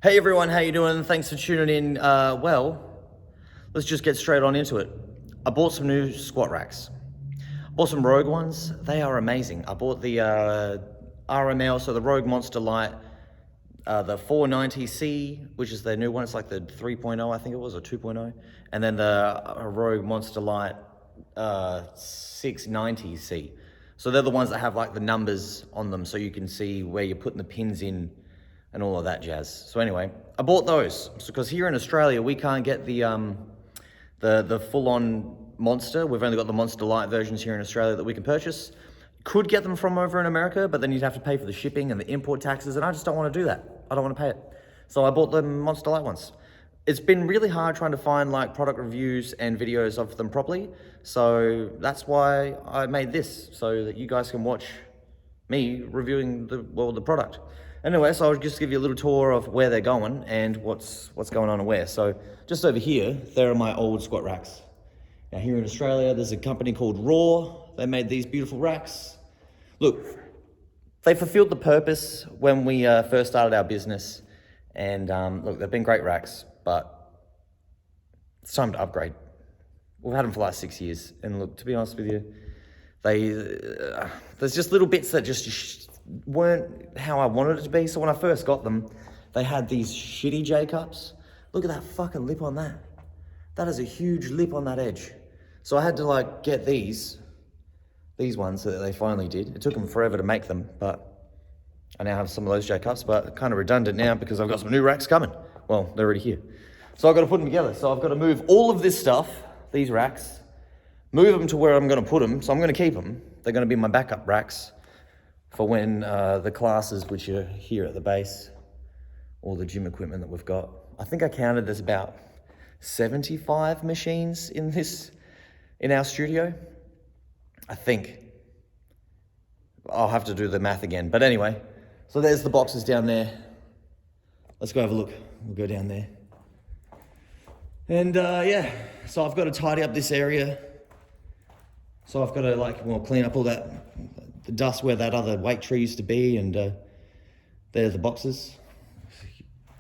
Hey everyone, how you doing? Thanks for tuning in. Well, let's just get straight on into it. I bought some new squat racks. Bought some Rogue ones. They are amazing. I bought the RML, so the Rogue Monster Lite, the 490C, which is their new one. It's like the 3.0, I think it was, or 2.0. And then the Rogue Monster Lite 690C. So they're the ones that have like the numbers on them, so you can see where you're putting the pins in and all of that jazz. So anyway, I bought those because here in Australia we can't get the full-on Monster. We've only got the Monster Lite versions here in Australia that we can purchase. Could get them from over in America, but then you'd have to pay for the shipping and the import taxes, and I just don't want to do that. I don't want to pay it. So I bought the Monster Lite ones. It's been really hard trying to find like product reviews and videos of them properly. So that's why I made this, so that you guys can watch me reviewing the product. Anyway, so I'll just give you a little tour of where they're going and what's going on and where. So just over here, there are my old squat racks. Now here in Australia, there's a company called Raw. They made these beautiful racks. Look, they fulfilled the purpose when we first started our business. And look, they've been great racks, but it's time to upgrade. We've had them for the last 6 years. And look, to be honest with you, there's just little bits that just weren't how I wanted it to be. So when I first got them, they had these shitty J-cups. Look at that fucking lip on that. That is a huge lip on that edge. So I had to like get these ones that they finally did. It took them forever to make them, but I now have some of those J-cups, but kind of redundant now because I've got some new racks coming. Well, they're already here. So I've got to put them together. So I've got to move all of this stuff, these racks, move them to where I'm going to put them. So I'm going to keep them. They're going to be my backup racks for when the classes, which are here at the base, all the gym equipment that we've got. I think I counted there's about 75 machines in our studio. I think. I'll have to do the math again. But anyway, so there's the boxes down there. Let's go have a look. We'll go down there. And yeah, so I've got to tidy up this area. So I've got to clean up all the dust where that other weight tree used to be, and there's the boxes.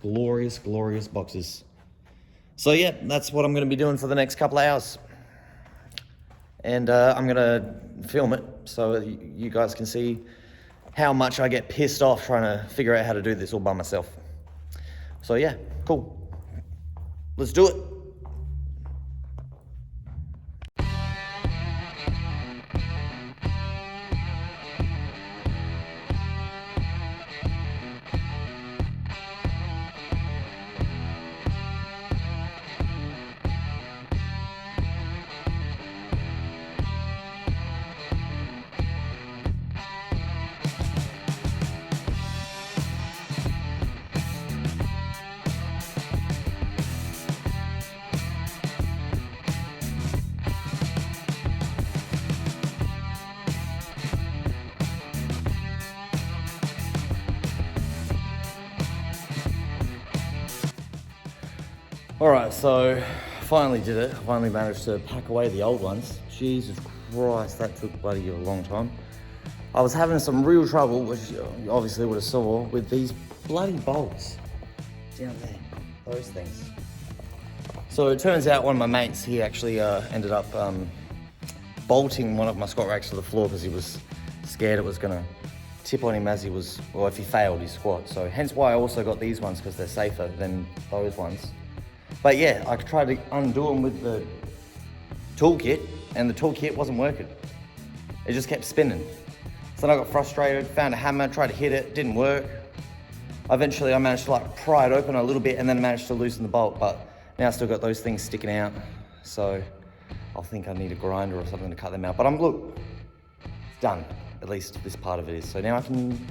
Glorious, glorious boxes. So yeah, that's what I'm going to be doing for the next couple of hours. And I'm going to film it so you guys can see how much I get pissed off trying to figure out how to do this all by myself. So yeah, cool. Let's do it. All right, so finally did it. Finally managed to pack away the old ones. Jesus Christ, that took bloody a long time. I was having some real trouble, which you obviously would have saw, with these bloody bolts down there, those things. So it turns out one of my mates, he actually ended up bolting one of my squat racks to the floor because he was scared it was gonna tip on him as he was, or if he failed his squat. So hence why I also got these ones, because they're safer than those ones. But yeah, I tried to undo them with the toolkit, and the toolkit wasn't working. It just kept spinning. So then I got frustrated, found a hammer, tried to hit it, didn't work. Eventually I managed to pry it open a little bit and then managed to loosen the bolt, but now I still got those things sticking out. So I think I need a grinder or something to cut them out. But look, it's done. At least this part of it is. So now I can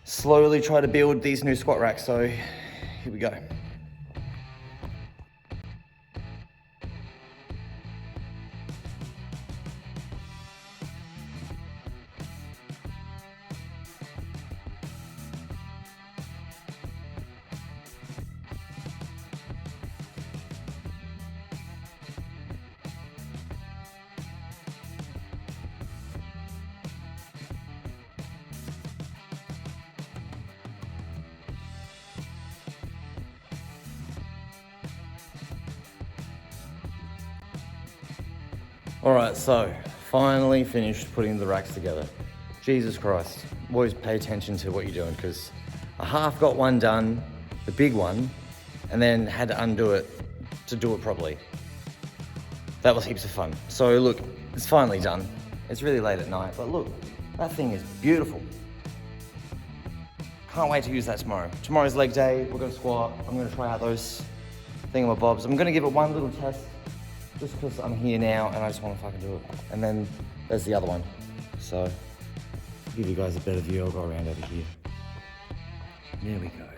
slowly try to build these new squat racks. So here we go. All right, so finally finished putting the racks together. Jesus Christ, always pay attention to what you're doing, because I half got one done, the big one, and then had to undo it to do it properly. That was heaps of fun. So look, it's finally done. It's really late at night, but look, that thing is beautiful. Can't wait to use that tomorrow. Tomorrow's leg day, we're gonna squat. I'm gonna try out those thingamabobs. I'm gonna give it one little test, just because I'm here now and I just wanna fucking do it. And then there's the other one. So, to give you guys a better view, I'll go around over here. There we go.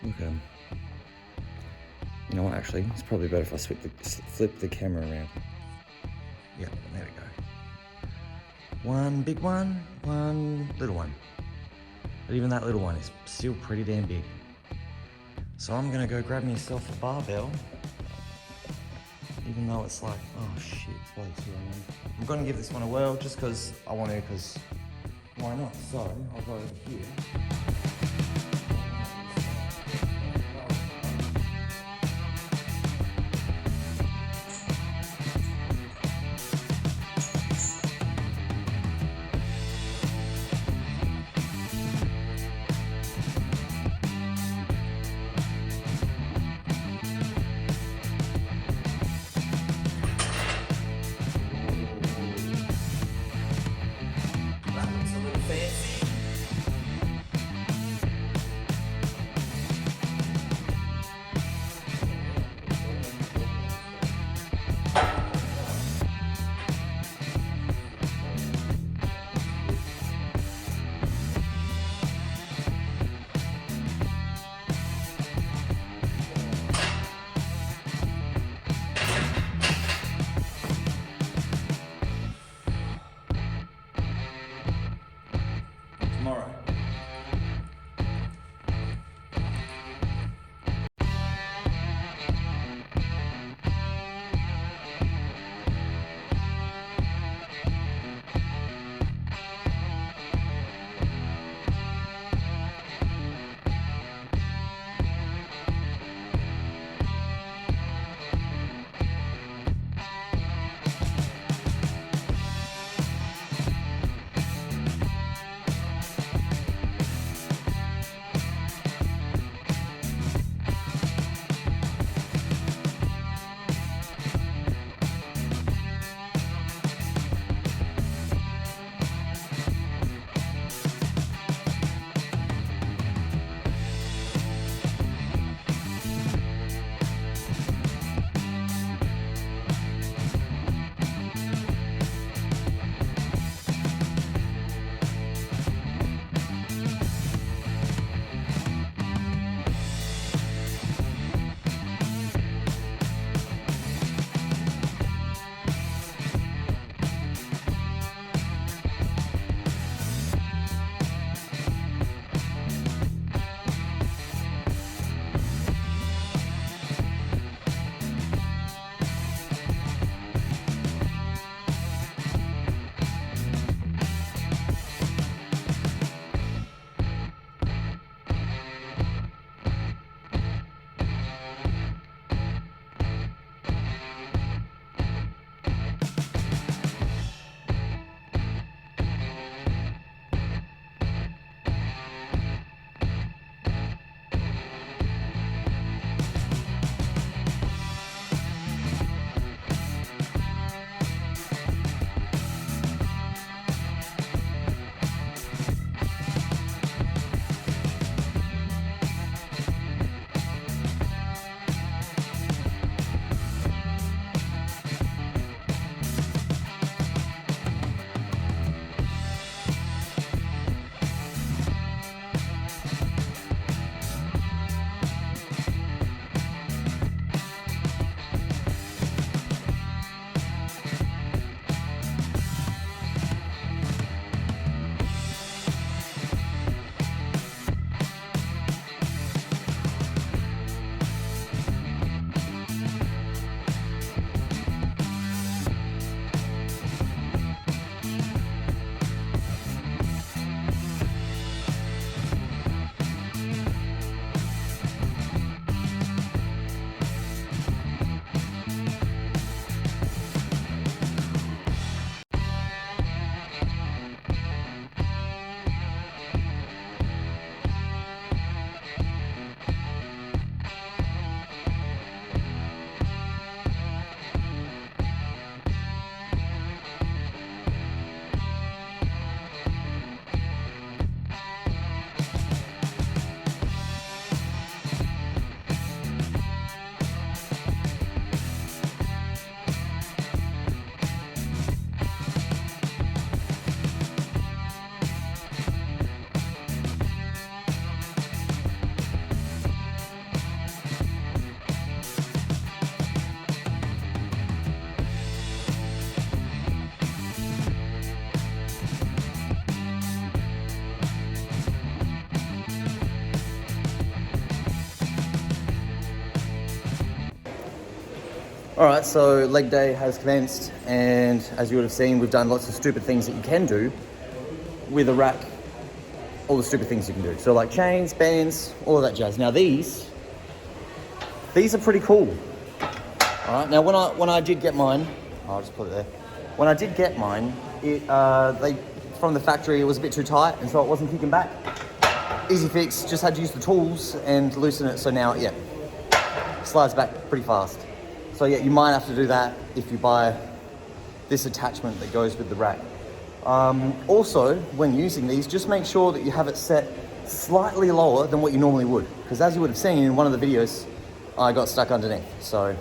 Look at them. You know what, actually, it's probably better if I flip the camera around. Yep, there we go. One big one, one little one. But even that little one is still pretty damn big. So I'm gonna go grab myself a barbell. Even though it's like, oh shit, it's way too long. I'm gonna give this one a whirl just because I want to, because why not? So I'll go over here. All right, so leg day has commenced, and as you would have seen, we've done lots of stupid things that you can do with a rack, all the stupid things you can do. So like chains, bands, all of that jazz. Now these are pretty cool. All right, now when I did get mine, I'll just put it there. When I did get mine, from the factory, it was a bit too tight, and so it wasn't kicking back. Easy fix, just had to use the tools and loosen it, so now, yeah, slides back pretty fast. So yeah, you might have to do that if you buy this attachment that goes with the rack. Also, when using these, just make sure that you have it set slightly lower than what you normally would, because as you would have seen in one of the videos, I got stuck underneath. So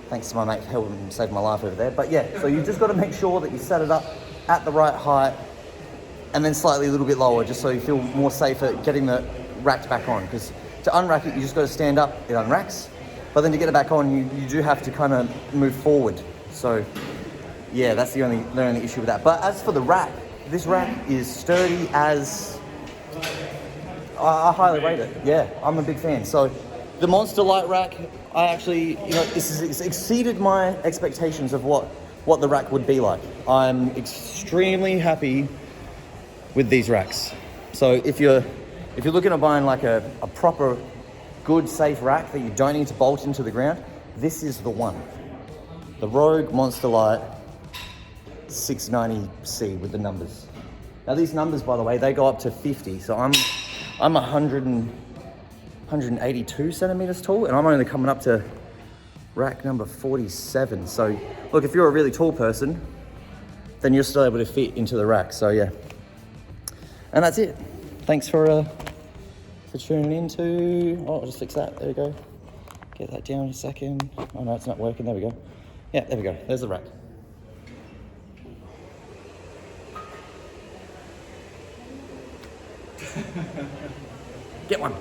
thanks to my mate for helping save my life over there. But yeah, so you just got to make sure that you set it up at the right height and then slightly a little bit lower, just so you feel more safer getting the racked back on. Because to unrack it, you just got to stand up, it unracks. But then to get it back on, you do have to kind of move forward. So yeah, that's the only issue with that. But as for the rack, this rack is sturdy as, I highly rate it. Yeah, I'm a big fan. So the Monster Lite rack, I actually, this has exceeded my expectations of what the rack would be like. I'm extremely happy with these racks. So if you're looking at buying like a proper, good, safe rack that you don't need to bolt into the ground, this is the one. The Rogue Monster Lite 690C with the numbers. Now these numbers, by the way, they go up to 50. So I'm 182 centimeters tall, and I'm only coming up to rack number 47. So look, if you're a really tall person, then you're still able to fit into the rack. So yeah, and that's it. Thanks for tuning in to, I'll just fix that, there we go. Get that down a second. Oh no, it's not working, there we go. Yeah, there we go, there's the rack. Get one.